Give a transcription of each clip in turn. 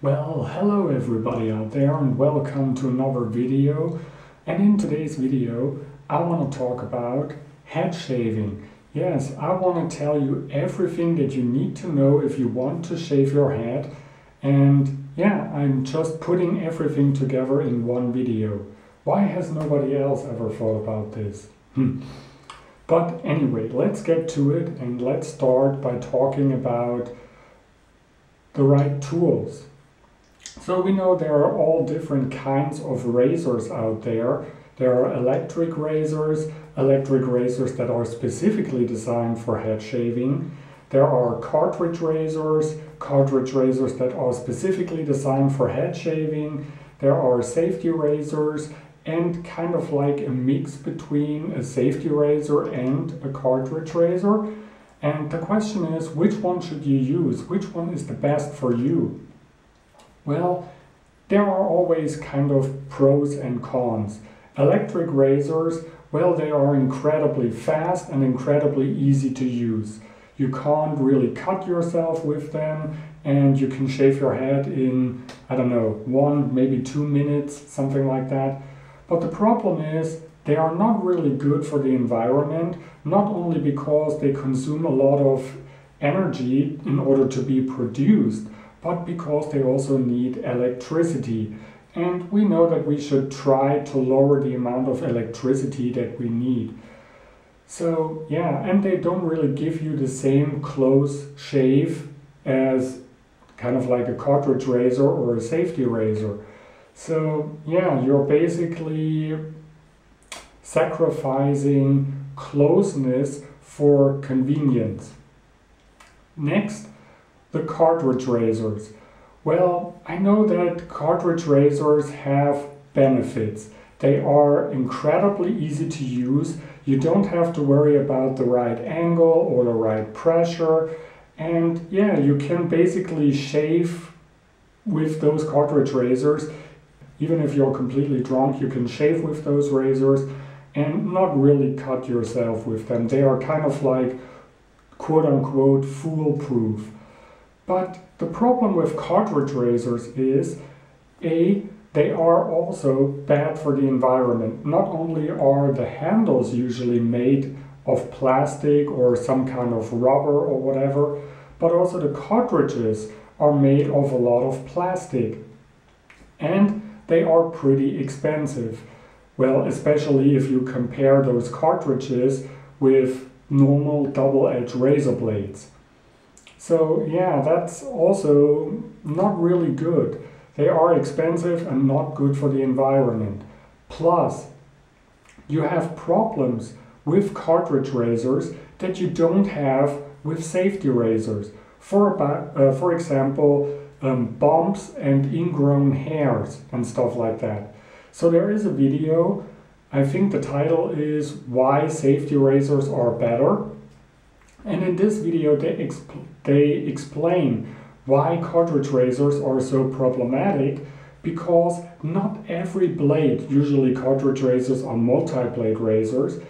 Well, hello everybody out there and welcome to another video. And in today's video I want to talk about head shaving. Yes, I want to tell you everything that you need to know if you want to shave your head. And yeah, I'm just putting everything together in one video. Why has nobody else ever thought about this? But anyway, let's get to it and let's start by talking about the right tools. So we know there are all different kinds of razors out there. There are electric razors that are specifically designed for head shaving. There are cartridge razors that are specifically designed for head shaving. There are safety razors and kind of like a mix between a safety razor and a cartridge razor. And the question is, which one should you use? Which one is the best for you? Well, there are always kind of pros and cons. Electric razors, well, they are incredibly fast and incredibly easy to use. You can't really cut yourself with them and you can shave your head in, I don't know, 1, maybe 2 minutes, something like that. But the problem is they are not really good for the environment, not only because they consume a lot of energy in order to be produced, but because they also need electricity. And we know that we should try to lower the amount of electricity that we need. So yeah, and they don't really give you the same close shave as kind of like a cartridge razor or a safety razor. So yeah, you're basically sacrificing closeness for convenience. Next, the cartridge razors. Well, I know that cartridge razors have benefits. They are incredibly easy to use. You don't have to worry about the right angle or the right pressure. And yeah, you can basically shave with those cartridge razors. Even if you're completely drunk, you can shave with those razors and not really cut yourself with them. They are kind of like quote-unquote foolproof. But the problem with cartridge razors is, A, they are also bad for the environment. Not only are the handles usually made of plastic or some kind of rubber or whatever, but also the cartridges are made of a lot of plastic. And they are pretty expensive. Well, especially if you compare those cartridges with normal double-edged razor blades. So yeah, that's also not really good. They are expensive and not good for the environment. Plus, you have problems with cartridge razors that you don't have with safety razors. For example, bumps and ingrown hairs and stuff like that. So there is a video, I think the title is Why Safety Razors Are Better. And in this video they explain why cartridge razors are so problematic, because not every blade, usually cartridge razors are multi-blade razors,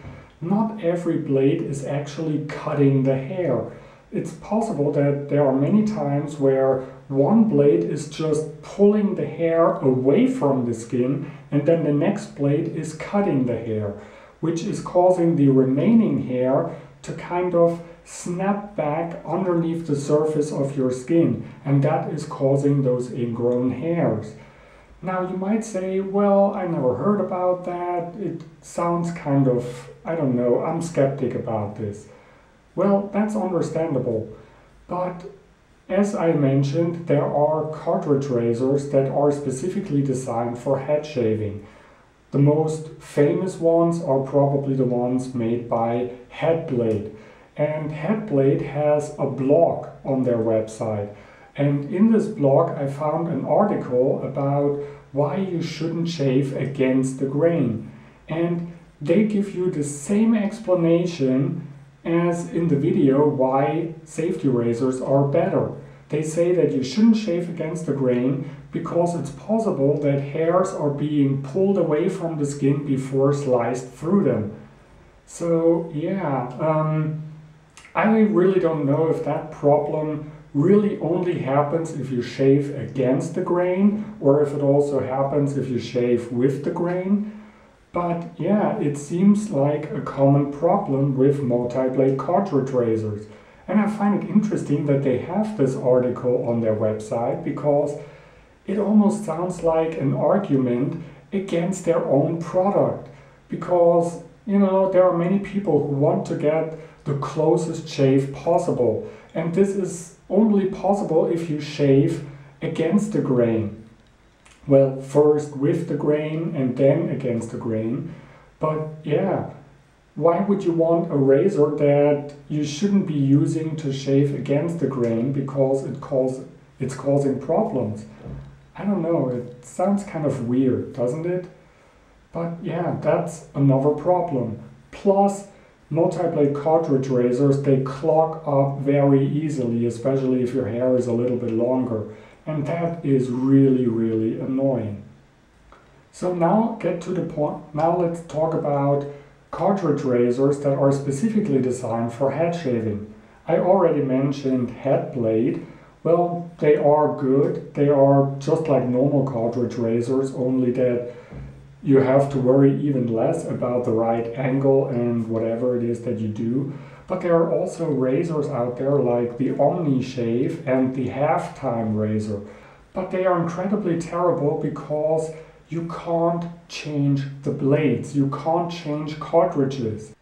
not every blade is actually cutting the hair. It's possible that there are many times where one blade is just pulling the hair away from the skin and then the next blade is cutting the hair, which is causing the remaining hair to kind of snap back underneath the surface of your skin, and that is causing those ingrown hairs. Now you might say, well, I never heard about that. It sounds kind of, I don't know, I'm skeptic about this. Well, that's understandable, but as I mentioned, there are cartridge razors that are specifically designed for head shaving. The most famous ones are probably the ones made by Headblade. And Headblade has a blog on their website. And in this blog I found an article about why you shouldn't shave against the grain. And they give you the same explanation as in the video why safety razors are better. They say that you shouldn't shave against the grain because it's possible that hairs are being pulled away from the skin before sliced through them. So yeah, I really don't know if that problem really only happens if you shave against the grain, or if it also happens if you shave with the grain. But yeah, it seems like a common problem with multi-blade cartridge razors. And I find it interesting that they have this article on their website, because it almost sounds like an argument against their own product. Because, you know, there are many people who want to get the closest shave possible. And this is only possible if you shave against the grain. Well, first with the grain and then against the grain. But yeah, why would you want a razor that you shouldn't be using to shave against the grain because it's causing problems? I don't know, it sounds kind of weird, doesn't it? But yeah, that's another problem. Plus, multi-blade cartridge razors, they clog up very easily, especially if your hair is a little bit longer. And that is really, really annoying. So now get to the point. Now let's talk about cartridge razors that are specifically designed for head shaving. I already mentioned head blade. Well, they are good. They are just like normal cartridge razors, only that you have to worry even less about the right angle and whatever it is that you do. But there are also razors out there like the Omni Shave and the Halftime razor. But they are incredibly terrible because you can't change the blades. You can't change cartridges.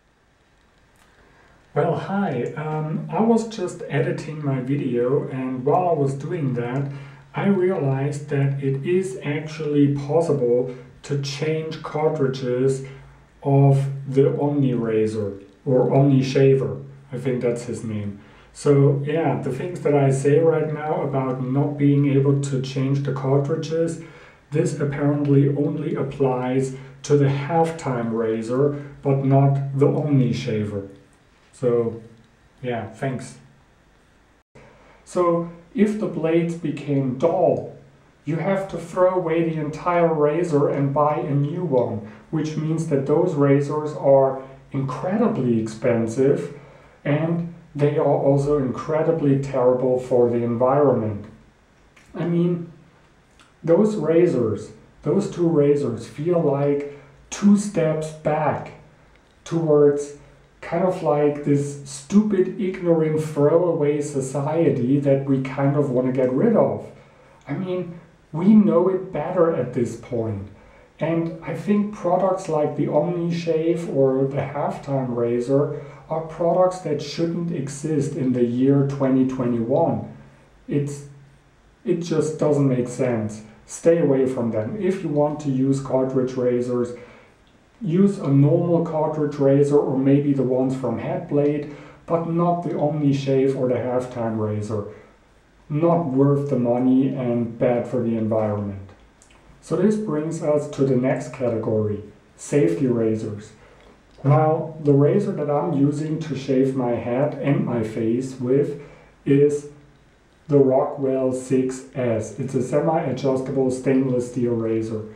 Well, hi. I was just editing my video, and while I was doing that, I realized that it is actually possible to change cartridges of the Omni razor. Or Omni Shaver, I think that's his name. So yeah, the things that I say right now about not being able to change the cartridges, this apparently only applies to the Halftime razor, but not the Omni Shaver. So yeah, thanks. So if the blades became dull, you have to throw away the entire razor and buy a new one, which means that those razors are incredibly expensive, and they are also incredibly terrible for the environment. I mean, those two razors feel like 2 steps back towards kind of like this stupid, ignorant, throwaway society that we kind of want to get rid of. I mean, we know it better at this point. And I think products like the Omni Shave or the Halftime razor are products that shouldn't exist in the year 2021. It just doesn't make sense. Stay away from them. If you want to use cartridge razors, use a normal cartridge razor or maybe the ones from Headblade, but not the Omni Shave or the Halftime razor. Not worth the money and bad for the environment. So this brings us to the next category, safety razors. Now, the razor that I'm using to shave my head and my face with is the Rockwell 6S. It's a semi-adjustable stainless steel razor.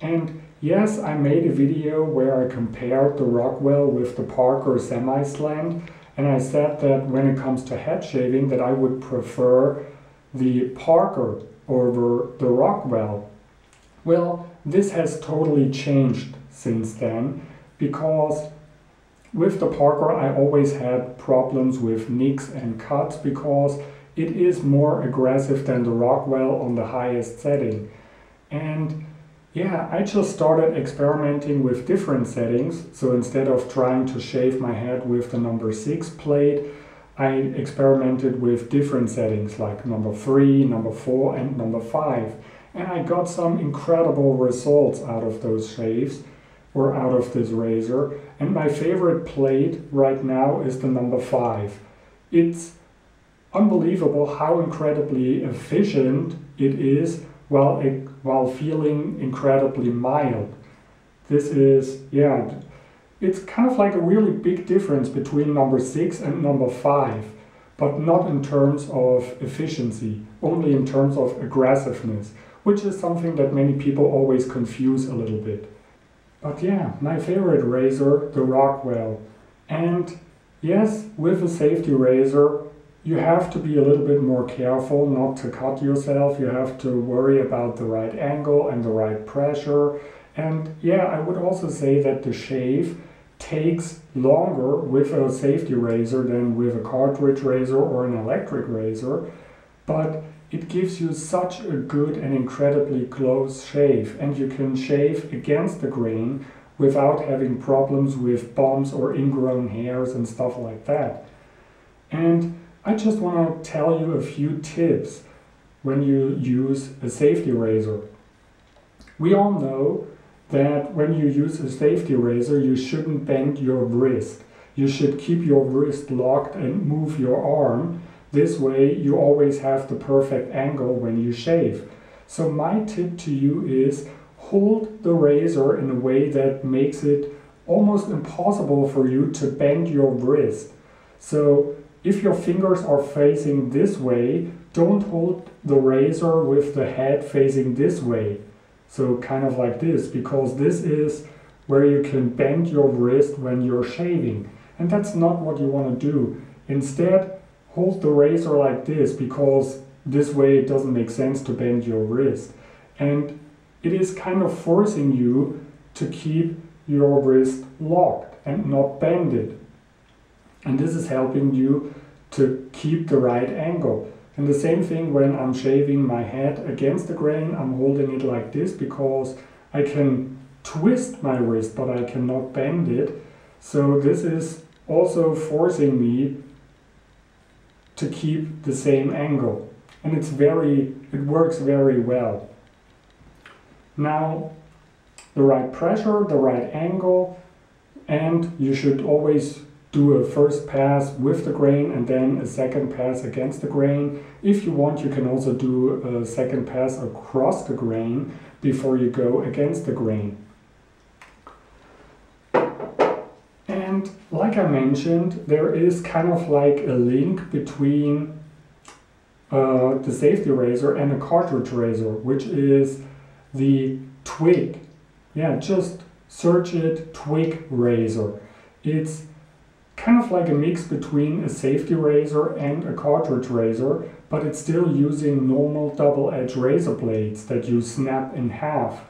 And yes, I made a video where I compared the Rockwell with the Parker semi-slant, and I said that when it comes to head shaving that I would prefer the Parker over the Rockwell. Well, this has totally changed since then, because with the Parker I always had problems with nicks and cuts because it is more aggressive than the Rockwell on the highest setting. And yeah, I just started experimenting with different settings. So instead of trying to shave my head with the number 6 blade, I experimented with different settings like number 3, number 4 and number 5. And I got some incredible results out of those shaves, or out of this razor. And my favorite blade right now is the number 5. It's unbelievable how incredibly efficient it is while feeling incredibly mild. This is, yeah, it's kind of like a really big difference between number 6 and number 5, but not in terms of efficiency, only in terms of aggressiveness, which is something that many people always confuse a little bit. But yeah, my favorite razor, the Rockwell. And yes, with a safety razor, you have to be a little bit more careful not to cut yourself. You have to worry about the right angle and the right pressure. And yeah, I would also say that the shave takes longer with a safety razor than with a cartridge razor or an electric razor, but it gives you such a good and incredibly close shave, and you can shave against the grain without having problems with bumps or ingrown hairs and stuff like that. And I just want to tell you a few tips when you use a safety razor. We all know that when you use a safety razor, you shouldn't bend your wrist. You should keep your wrist locked and move your arm. This way you always have the perfect angle when you shave. So my tip to you is hold the razor in a way that makes it almost impossible for you to bend your wrist. So if your fingers are facing this way, don't hold the razor with the head facing this way. So kind of like this, because this is where you can bend your wrist when you're shaving. And that's not what you want to do. Instead, hold the razor like this, because this way it doesn't make sense to bend your wrist. And it is kind of forcing you to keep your wrist locked and not bend it. And this is helping you to keep the right angle. And the same thing when I'm shaving my head against the grain, I'm holding it like this because I can twist my wrist, but I cannot bend it. So this is also forcing me to keep the same angle. And it works very well. Now, the right pressure, the right angle, and you should always do a first pass with the grain and then a second pass against the grain. If you want, you can also do a second pass across the grain before you go against the grain. And like I mentioned, there is kind of like a link between the safety razor and a cartridge razor, which is the Twig. Yeah, just search it, Twig razor. It's kind of like a mix between a safety razor and a cartridge razor, but it's still using normal double-edged razor blades that you snap in half.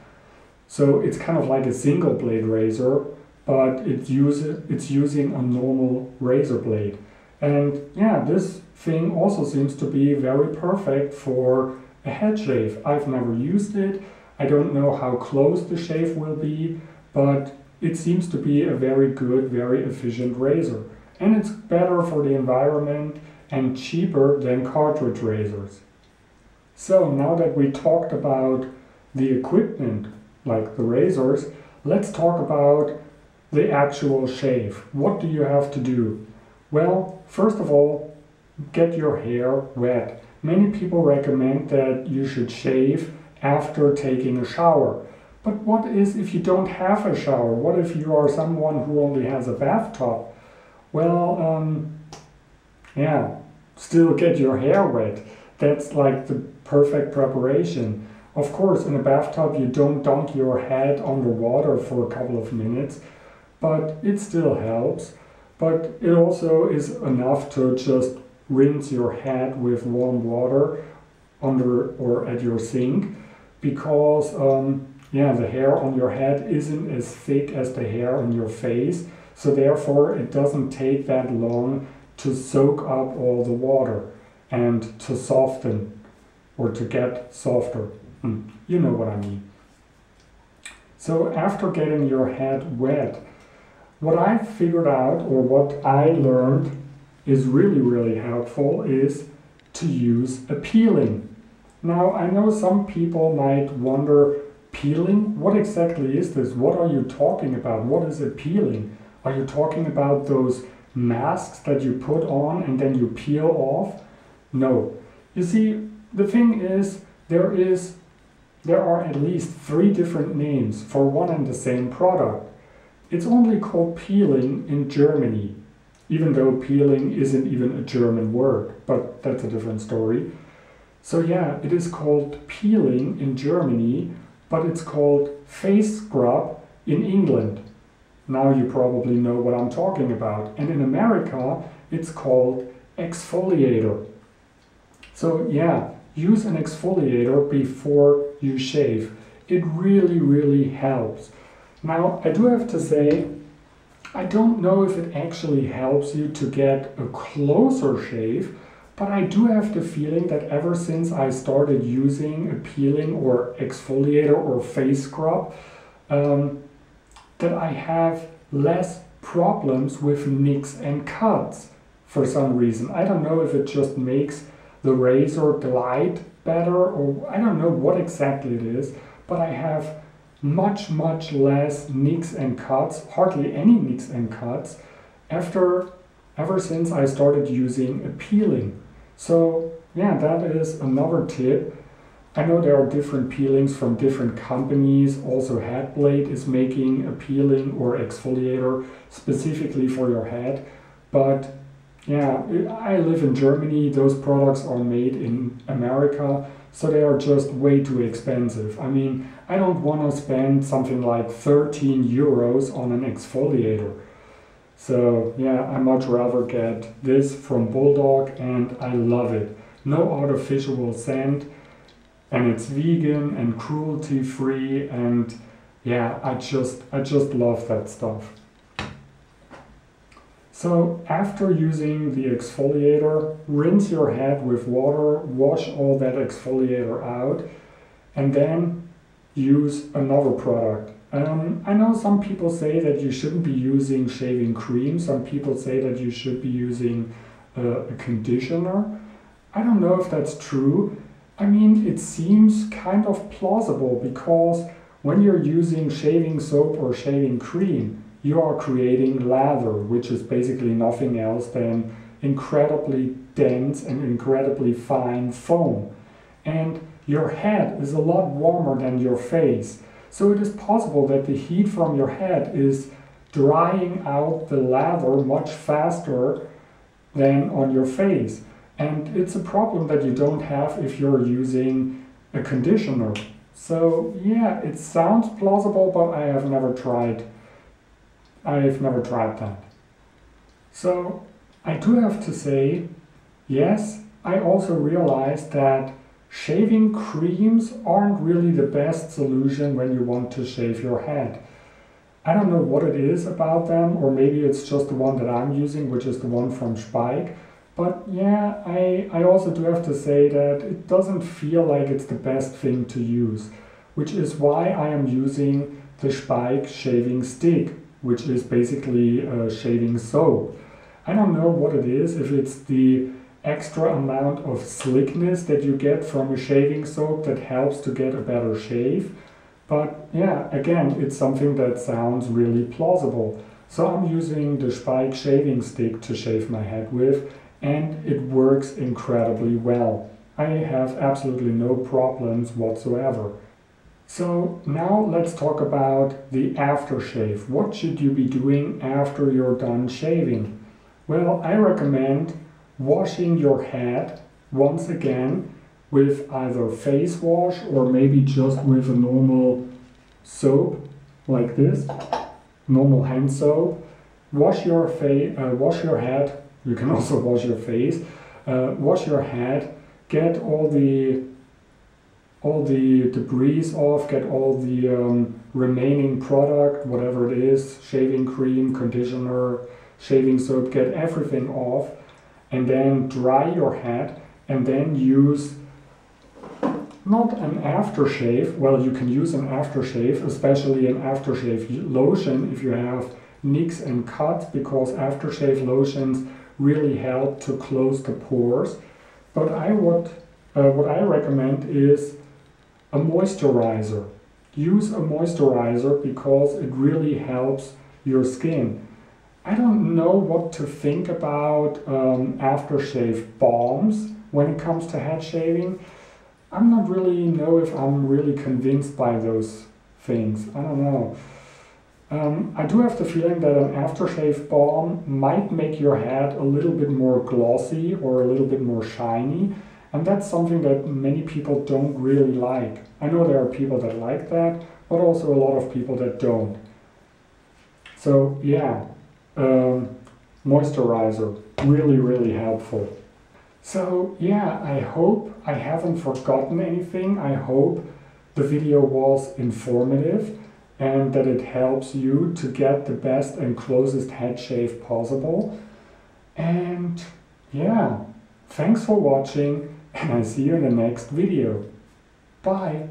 So it's kind of like a single blade razor, but it's using a normal razor blade. And yeah, this thing also seems to be very perfect for a head shave. I've never used it. I don't know how close the shave will be, but it seems to be a very good, very efficient razor. And it's better for the environment and cheaper than cartridge razors. So now that we talked about the equipment, like the razors, let's talk about the actual shave. What do you have to do? Well, first of all, get your hair wet. Many people recommend that you should shave after taking a shower. But what is if you don't have a shower? What if you are someone who only has a bathtub? Well, yeah, still get your hair wet. That's like the perfect preparation. Of course, in a bathtub you don't dunk your head under water for a couple of minutes, but it still helps. But it also is enough to just rinse your head with warm water under or at your sink, because yeah, the hair on your head isn't as thick as the hair on your face, so therefore it doesn't take that long to soak up all the water and to soften or to get softer. You know what I mean. So after getting your head wet, what I figured out, or what I learned is really, really helpful, is to use a peeling. Now, I know some people might wonder, peeling? What exactly is this? What are you talking about? What is a peeling? Are you talking about those masks that you put on and then you peel off? No. You see, the thing is, there are at least 3 different names for one and the same product. It's only called peeling in Germany, even though peeling isn't even a German word, but that's a different story. So yeah, it is called peeling in Germany, but it's called face scrub in England. Now you probably know what I'm talking about. And in America, it's called exfoliator. So yeah, use an exfoliator before you shave. It really, really helps. Now, I do have to say, I don't know if it actually helps you to get a closer shave, but I do have the feeling that ever since I started using a peeling or exfoliator or face scrub, that I have less problems with nicks and cuts for some reason. I don't know if it just makes the razor glide better, or I don't know what exactly it is, but I have much less nicks and cuts, hardly any nicks and cuts, ever since I started using a peeling. So yeah, that is another tip. I know there are different peelings from different companies. Also, Headblade is making a peeling or exfoliator specifically for your head. But yeah, I live in Germany. Those products are made in America, so they are just way too expensive. I mean, I don't want to spend something like 13 euros on an exfoliator. So yeah, I much rather get this from Bulldog, and I love it. No artificial scent, and it's vegan and cruelty free, and yeah, I just love that stuff. So after using the exfoliator, rinse your head with water, wash all that exfoliator out, and then use another product. I know some people say that you shouldn't be using shaving cream. Some people say that you should be using a conditioner. I don't know if that's true. I mean, it seems kind of plausible, because when you're using shaving soap or shaving cream, you are creating lather, which is basically nothing else than incredibly dense and incredibly fine foam. And your head is a lot warmer than your face. So it is possible that the heat from your head is drying out the lather much faster than on your face. And it's a problem that you don't have if you're using a conditioner. So yeah, it sounds plausible, but I have never tried that. So I do have to say, yes, I also realized that shaving creams aren't really the best solution when you want to shave your head. I don't know what it is about them, or maybe it's just the one that I'm using, which is the one from Spike. But yeah, I also do have to say that it doesn't feel like it's the best thing to use, which is why I am using the Spike shaving stick, which is basically a shaving soap. I don't know what it is, if it's the extra amount of slickness that you get from a shaving soap that helps to get a better shave. But yeah, again, it's something that sounds really plausible. So I'm using the Spike shaving stick to shave my head with, and it works incredibly well. I have absolutely no problems whatsoever. So now let's talk about the aftershave. What should you be doing after you're done shaving? Well, I recommend washing your head once again with either face wash or maybe just with a normal soap like this, normal hand soap. Wash your head. You can also wash your face. Wash your head. Get all the debris off. Get all the remaining product, whatever it is, shaving cream, conditioner, shaving soap. Get everything off, and then dry your head, and then use not an aftershave. Well, you can use an aftershave, especially an aftershave lotion if you have nicks and cuts, because aftershave lotions really help to close the pores. But what I recommend is a moisturizer. Use a moisturizer because it really helps your skin. I don't know what to think about aftershave balms when it comes to head shaving. I'm not really know if I'm really convinced by those things. I don't know. I do have the feeling that an aftershave balm might make your head a little bit more glossy or a little bit more shiny, and that's something that many people don't really like. I know there are people that like that, but also a lot of people that don't. So yeah, moisturizer. Really, really helpful. So yeah, I hope I haven't forgotten anything. I hope the video was informative and that it helps you to get the best and closest head shave possible. And yeah, thanks for watching, and I'll see you in the next video. Bye!